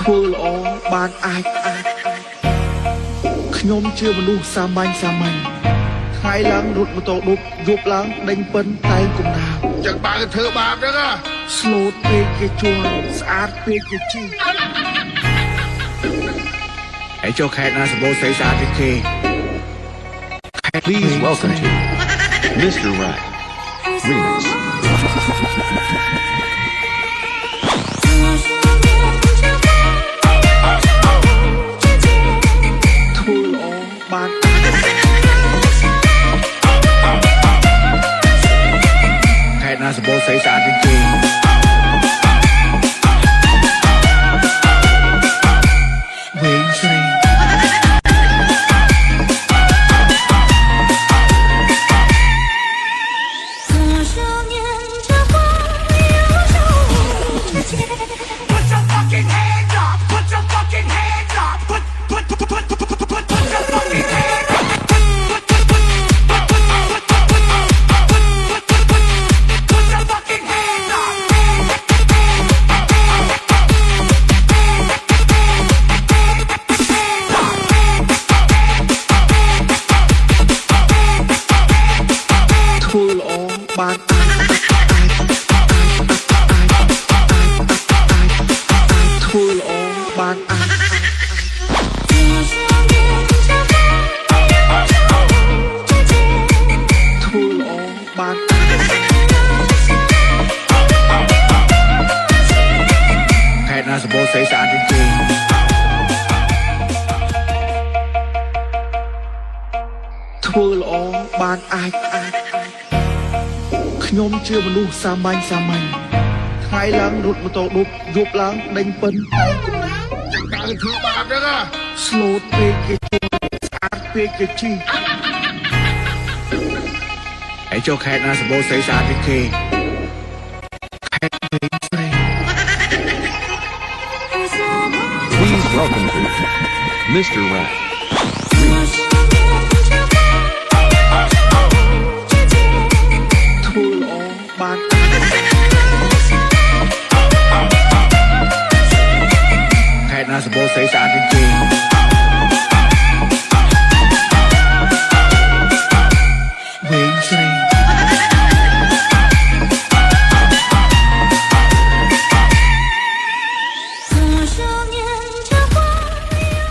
ធ្វើល្អបានអាចខ្ញុំជាមនុស្សសាមញ្ញថ្ងៃឡើងរត់ម៉ូតូឌុបយប់ឡើងដេញពិនតែងកំណាបចឹងបើកធ្វើបាបហ្នឹងណាស្លូតពេកគេជួលស្អាតពេកគេជីឯចូលខេត្តណាសម្បូរស្រីស្អាតជាងគេ Please welcome to Mr. Rat Remix.ធ្វើល្អបានខេត្តណាសម្បូរស្រីស្អាតជាងគេវែងស្រីធ្វើល្អបានធ្វើល្អបានធ្វើល្អបានខេត្តណាសម្បូរស្រីស្អាតជាងគេធ្វើល្អបានអាចខ្ញុំជាមនុស្សសាមញ្ញថ្ងៃឡើងរត់ម៉ូតូឌុបយប់ឡើងដេញពិនតែងកំណាបចឹងបើកធ្វើបាបហ្នឹងណាស្លូតពេកគេជួលស្អាតពេកគេជីឯចូលខេត្តណាសម្បូរស្រីស្អាតជាងគេខេត្តវែងស្រី Please welcome to Mr. Rat